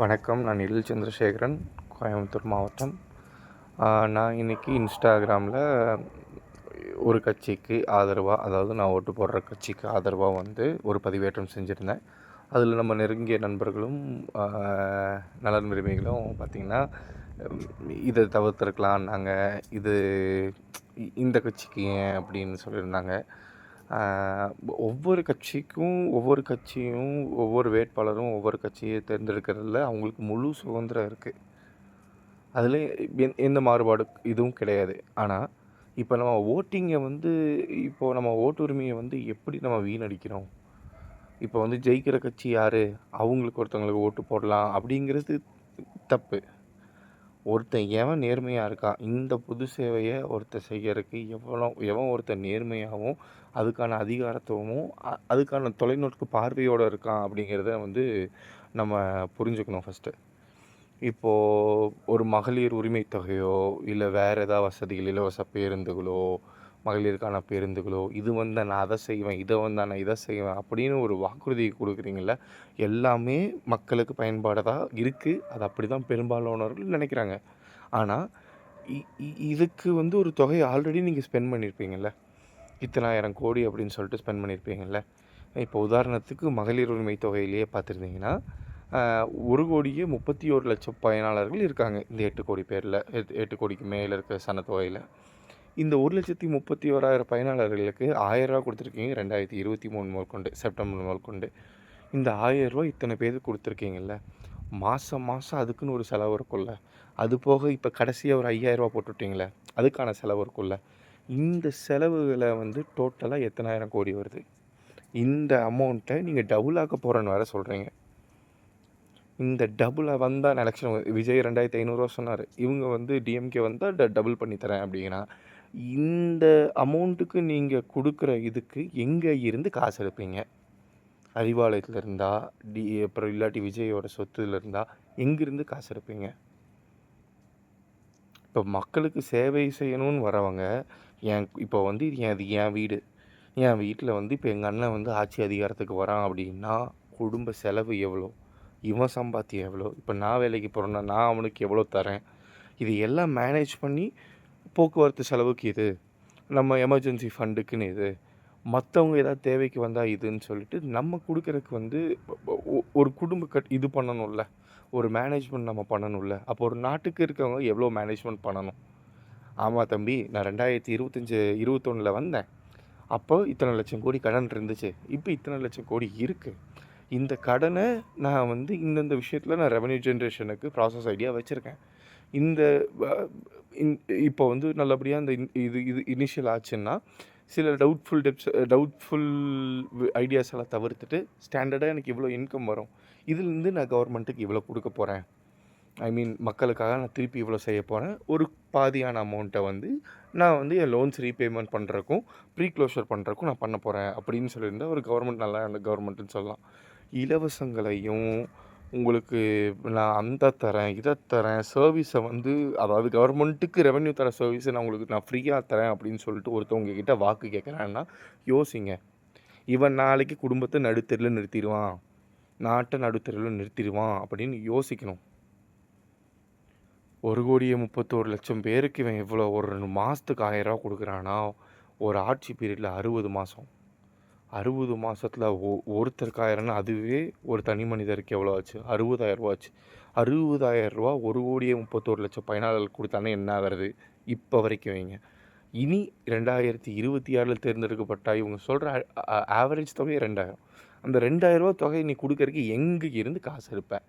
வணக்கம். நான் எழில் சந்திரசேகரன், கோயம்புத்தூர் மாவட்டம். நான் இன்றைக்கி இன்ஸ்டாகிராமில் ஒரு கட்சிக்கு ஆதரவாக, அதாவது நான் ஓட்டு போடுற கட்சிக்கு ஆதரவாக வந்து ஒரு பதிவேற்றம் செஞ்சுருந்தேன். அதில் நம்ம நெருங்கிய நண்பர்களும் நலன் விரும்பிகளும் பார்த்திங்கன்னா, இதை தவிர்த்திருக்கலாம், நாங்கள் இந்த கட்சிக்கு ஏன் அப்படின்னு சொல்லியிருந்தாங்க. ஒவ்வொரு கட்சியும் ஒவ்வொரு வேட்பாளரும் ஒவ்வொரு கட்சியை தேர்ந்தெடுக்கிறதுல அவங்களுக்கு முழு சுதந்திரம் இருக்குது. அதில் எந்த மாறுபாடு இதுவும் கிடையாது. ஆனால் இப்போ நம்ம ஓட்டிங்கை வந்து இப்போது நம்ம ஓட்டு உரிமையை வந்து எப்படி நம்ம வீணடிக்கிறோம்? இப்போ வந்து ஜெயிக்கிற கட்சி யார், அவங்களுக்கு ஒருத்தவங்களுக்கு ஓட்டு போடலாம் அப்படிங்கிறது தப்பு. ஒருத்தன் எவன் நேர்மையாக இருக்கான், இந்த பொது சேவையை ஒருத்தர் செய்யறதுக்கு எவன் ஒருத்தன் நேர்மையாகவும் அதுக்கான அதிகாரத்துவமும் அதுக்கான தொலைநோக்கு பார்வையோடு இருக்கான் அப்படிங்கிறத வந்து நம்ம புரிஞ்சுக்கணும் ஃபஸ்ட்டு. இப்போது ஒரு மகளிர் உரிமை தொகையோ இல்லை வேறு ஏதாவது வசதிகள், இலவச பேருந்துகளோ, மகளிருக்கான பேருந்துகளோ, இது வந்து நான் அதை செய்வேன், நான் இதை செய்வேன் அப்படின்னு ஒரு வாக்குறுதி கொடுக்குறீங்கள, எல்லாமே மக்களுக்கு பயன்பாடாக இருக்குது. அது அப்படி தான் பெரும்பாலானவர்கள் நினைக்கிறாங்க. ஆனால் இதுக்கு வந்து ஒரு தொகையை ஆல்ரெடி நீங்கள் ஸ்பெண்ட் பண்ணியிருப்பீங்கள்ல, இத்தனாயிரம் கோடி அப்படின்னு சொல்லிட்டு ஸ்பெண்ட் பண்ணியிருப்பீங்கள்ல. இப்போ உதாரணத்துக்கு மகளிர் உரிமை தொகையிலேயே பார்த்துருந்தீங்கன்னா 1,31,00,000 பயனாளர்கள் இருக்காங்க இந்த 8 கோடி பேரில். 8 கோடிக்கு மேலே இருக்க சனத்தொகையில் இந்த 1,31,000 பயனாளர்களுக்கு 1,000 ரூபா கொடுத்துருக்கீங்க 2023 முதற்கொண்டு, செப்டம்பர் முதற்கொண்டு. இந்த 1,000 ரூபா இத்தனை பேருக்கு கொடுத்துருக்கீங்கல்ல, மாதம் அதுக்குன்னு ஒரு செலவு இருக்குல்ல, அது போக இப்போ கடைசியாக ஒரு 5,000 ரூபா போட்டுவிட்டீங்களே, அதுக்கான செலவு இருக்குல்ல. இந்த செலவுகளை வந்து டோட்டலாக எத்தனாயிரம் கோடி வருது? இந்த அமௌண்ட்டை நீங்கள் டபுள் ஆக்க போகிறேன்னு வேறு சொல்கிறீங்க. இந்த டபுளாக வந்தால் எலெக்ஷன் விஜய் 2,500 ரூபா சொன்னார், இவங்க வந்து டிஎம்கே வந்தால் டபுள் பண்ணி தரேன் அப்படின்னா, இந்த அமௌண்ட்டுக்கு நீங்கள் கொடுக்குற இதுக்கு எங்கே இருந்து காசு எடுப்பீங்க? அறிவாலயத்தில் இருந்தால், அப்புறம் இல்லாட்டி விஜயோட சொத்துல இருந்தால் எங்கேருந்து காசு எடுப்பீங்க? இப்போ மக்களுக்கு சேவை செய்யணும்னு வரவங்க, இப்போ வந்து அது என் வீடு, என் வீட்டில் வந்து இப்போ எங்கள் அண்ணன் வந்து ஆட்சி அதிகாரத்துக்கு வரான் அப்படின்னா குடும்ப செலவு எவ்வளோ, இவன் சம்பாத்தியம் எவ்வளோ, இப்போ நான் வேலைக்கு போகிறேன்னா நான் அவனுக்கு எவ்வளோ தரேன், இது எல்லாம் மேனேஜ் பண்ணி போக்குவரத்து செலவுக்கு இது, நம்ம எமர்ஜென்சி ஃபண்டுக்குன்னு இது, மற்றவங்க ஏதாவது தேவைக்கு வந்தால் இதுன்னு சொல்லிட்டு நம்ம கொடுக்குறதுக்கு வந்து ஒரு குடும்ப இது பண்ணணும்ல, ஒரு மேனேஜ்மெண்ட் நம்ம பண்ணணும்ல. அப்போ ஒரு நாட்டுக்கு இருக்கவங்க எவ்வளோ மேனேஜ்மெண்ட் பண்ணணும்? ஆமாம் தம்பி, நான் 2021 வந்தேன், அப்போ இத்தனை லட்சம் கோடி கடன் இருந்துச்சு, இப்போ இத்தனை லட்சம் கோடி இருக்குது. இந்த கடனை நான் வந்து இந்தந்த விஷயத்தில் நான் ரெவன்யூ ஜென்ரேஷனுக்கு ப்ராசஸ் ஐடியா வச்சுருக்கேன். இந்த இப்போ வந்து நல்லபடியாக இந்த இது இது இனிஷியல் ஆச்சுன்னா சில டவுட்ஃபுல் ஐடியாஸ் எல்லாம் தவிர்த்துட்டு ஸ்டாண்டர்டாக எனக்கு இவ்வளோ இன்கம் வரும், இதுலேருந்து நான் கவர்மெண்ட்டுக்கு இவ்வளோ கொடுக்க போகிறேன், மக்களுக்காக நான் திருப்பி இவ்வளோ செய்ய போகிறேன், ஒரு பாதியான அமௌண்ட்டை வந்து நான் வந்து என் லோன்ஸ் ரீபேமெண்ட் பண்ணுறக்கும் ப்ரீ க்ளோஷர் பண்ணுறக்கும் நான் பண்ண போகிறேன் அப்படின்னு சொல்லியிருந்தால் ஒரு கவர்மெண்ட் நல்லா கவர்மெண்ட்டுன்னு சொல்லலாம். இலவசங்களையும் உங்களுக்கு நான் அந்த தரேன், இதை தரேன், சர்வீஸை வந்து அதாவது கவர்மெண்ட்டுக்கு ரெவென்யூ தர சர்வீஸை நான் ஃப்ரீயாக தரேன் அப்படின்னு சொல்லிட்டு ஒருத்தவங்க கிட்ட வாக்கு கேட்குறேன்னா யோசிங்க. இவன் நாளைக்கு குடும்பத்தை நடுத்தெருவில் நிறுத்திடுவான், நாட்டை நடுத்தெருவில் நிறுத்திடுவான் அப்படின்னு யோசிக்கணும். 1,31,00,000 பேருக்கு இவன் எவ்வளோ ஒரு 2 மாதத்துக்கு 1,000 ரூபா கொடுக்குறானா, ஒரு ஆட்சி பீரியடில் 60 மாதம், 60 மாதத்தில் ஒருத்தருக்கு 1,000ன்னா அதுவே ஒரு தனி மனிதருக்கு எவ்வளோ ஆச்சு? 60,000 ரூபா ஆச்சு. 60,000 ரூபா 1,31,00,000 பயனாளர்களுக்கு கொடுத்தானே என்ன வருது இப்போ வரைக்கும்? வைங்க. இனி 2026 தேர்ந்தெடுக்கப்பட்ட இவங்க சொல்கிற ஆவரேஜ் தொகை 2,000. அந்த 2,000 ரூபா தொகையை நீ கொடுக்கறதுக்கு எங்கே இருந்து காசு எடுப்பேன்?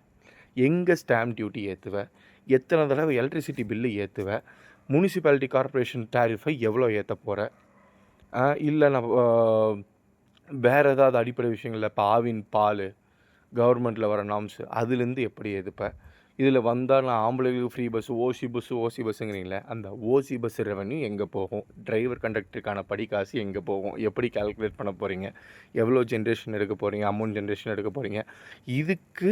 எங்கே ஸ்டாம்ப் டியூட்டி ஏற்றுவேன்? எத்தனை தடவை எலக்ட்ரிசிட்டி பில்லு ஏற்றுவேன்? முனிசிபாலிட்டி கார்பரேஷன் டேரிஃபை எவ்வளோ ஏற்ற போகிறேன்? இல்லை நான் வேறு ஏதாவது அடிப்படை விஷயங்களில் இப்போ ஆவின் பால் கவர்மெண்ட்டில் வர நாம்ஸு அதுலேருந்து எப்படி எதுப்பேன்? இதில் வந்தால் நான் ஆம்பளைகளுக்கு ஃப்ரீ ஓசி பஸ்ஸுங்கிறீங்களே, அந்த ஓசி பஸ் ரெவன்யூ எங்கே போகும்? டிரைவர் கண்டக்டருக்கான படிக்காசு எங்கே போகும்? எப்படி கால்குலேட் பண்ண போகிறீங்க? எவ்வளோ ஜென்ரேஷன் எடுக்க போகிறீங்க? அமௌண்ட் ஜென்ரேஷன் எடுக்க போகிறீங்க? இதுக்கு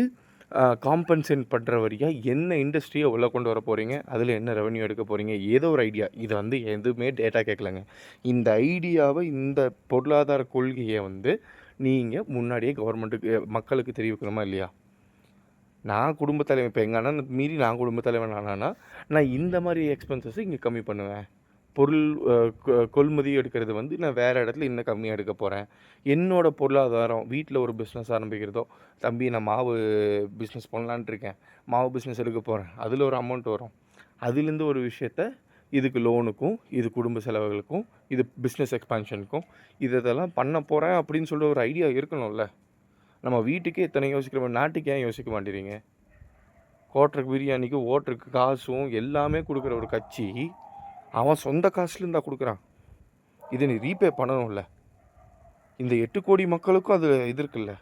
காம்பன்சேட் பண்ணுற வழியாக என்ன இண்டஸ்ட்ரியை உள்ளே கொண்டு வர போகிறீங்க? அதில் என்ன ரெவன்யூ எடுக்க போகிறீங்க? ஏதோ ஒரு ஐடியா. இதை வந்து எதுவுமே டேட்டா கேட்கலங்க. இந்த ஐடியாவை, இந்த பொருளாதார கொள்கையை வந்து நீங்கள் முன்னாடியே கவர்மெண்ட்டுக்கு மக்களுக்கு தெரிவிக்கணுமா இல்லையா? நான் குடும்பத் தலைவன். இப்போ எங்கள் அண்ணனை மீறி நான் குடும்பத் தலைவன் ஆனானா, நான் இந்த மாதிரி எக்ஸ்பென்சஸை இங்கே கம்மி பண்ணுவேன். பொருள் கொள்முதி எடுக்கிறது வந்து நான் வேறு இடத்துல இன்னும் கம்மியாக எடுக்க போகிறேன். என்னோடய பொருளாதாரம் வீட்டில் ஒரு பிஸ்னஸ் ஆரம்பிக்கிறதோ, தம்பி நான் மாவு பிஸ்னஸ் பண்ணலான்ட்டு இருக்கேன், மாவு பிஸ்னஸ் எடுக்க போகிறேன், அதில் ஒரு அமௌண்ட் வரும். அதுலேருந்து ஒரு விஷயத்த இதுக்கு லோனுக்கும், இது குடும்ப செலவுகளுக்கும், இது பிஸ்னஸ் எக்ஸ்பான்ஷனுக்கும் இதெல்லாம் பண்ண போகிறேன் அப்படின்னு சொல்லிட்டு ஒரு ஐடியா இருக்கணும்ல. நம்ம வீட்டுக்கே இத்தனை யோசிக்கிற நாட்டுக்கு ஏன் யோசிக்க மாட்டேறீங்க? ஹோட்டலுக்கு பிரியாணிக்கு ஓட்டருக்கு காசும் எல்லாமே கொடுக்குற ஒரு கட்சி அவன் சொந்த காசுலேருந்தா கொடுக்குறான். இதை நீ ரீபே பண்ணணும்ல. இந்த 8 கோடி மக்களுக்கும் அது இது இருக்குல்ல.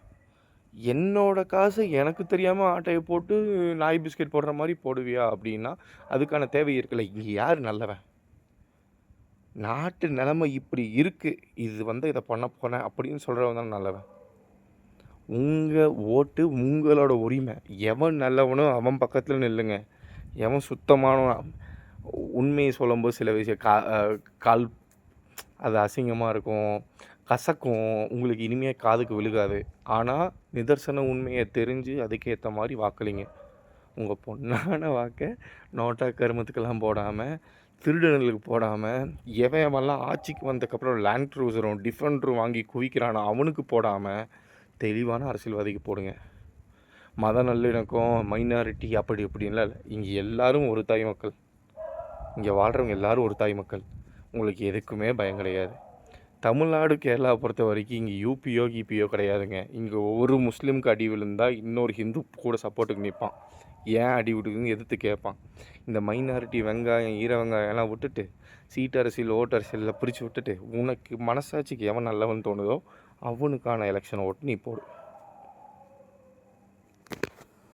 என்னோடய காசை எனக்கு தெரியாமல் ஆட்டையை போட்டு நாய் பிஸ்கெட் போடுற மாதிரி போடுவியா அப்படின்னா அதுக்கான தேவை இருக்குல்ல. இங்கே யார் நல்லவன்? நாட்டு நிலைமை இப்படி இருக்குது, இது வந்து இதை பண்ண போனேன் அப்படின்னு சொல்கிறவன் தான் நல்லவன். உங்கள் ஓட்டு உங்களோட உரிமை. எவன் நல்லவனோ அவன் பக்கத்தில் நில்லுங்க. எவன் சுத்தமானவனோ உண்மையை சொல்லும்போது சில விஷயம் கால் அது அசிங்கமாக இருக்கும், கசக்கும், உங்களுக்கு இனிமையாக காதுக்கு விழுகாது. ஆனால் நிதர்சன உண்மையை தெரிஞ்சு அதுக்கேற்ற மாதிரி வாக்களிங்க. உங்கள் பொண்ணான வாக்கை நோட்டா கருமத்துக்கெல்லாம் போடாமல், திருடனுக்கு போடாமல், எவன்லாம் ஆட்சிக்கு வந்ததுக்கப்புறம் லேண்ட் க்ரூசரும் டிஃபெண்டரும் வாங்கி குவிக்கிறானோ அவனுக்கு போடாமல் தெளிவான அரசியல்வாதிக்கு போடுங்க. மத நல்லிணக்கம், மைனாரிட்டி அப்படி இப்படின்லாம் இல்லை. இங்கே எல்லோரும் ஒரு தாய் மக்கள். இங்கே வாழ்கிறவங்க எல்லோரும் ஒரு தாய் மக்கள். உங்களுக்கு எதுக்குமே பயம் கிடையாது. தமிழ்நாடு கேரளாவை பொறுத்த வரைக்கும் இங்கே யூபியோ கிபியோ கிடையாதுங்க. இங்கே ஒரு முஸ்லீமுக்கு அடி விழுந்தால் இன்னொரு ஹிந்து கூட சப்போர்ட்டுக்கு நிற்பான். ஏன் அடி விடுதுன்னு எதிர்த்து கேட்பான். இந்த மைனாரிட்டி வெங்காயம் ஈர வெங்காயம்லாம் விட்டுட்டு சீட்டு அரசியல் ஓட்டு அரசியலில் பிரித்து விட்டுட்டு உனக்கு மனசாட்சிக்கு எவன் நல்லவன் தோணுதோ அவனுக்கான எலெக்ஷன் ஓட்டு நீ போடு.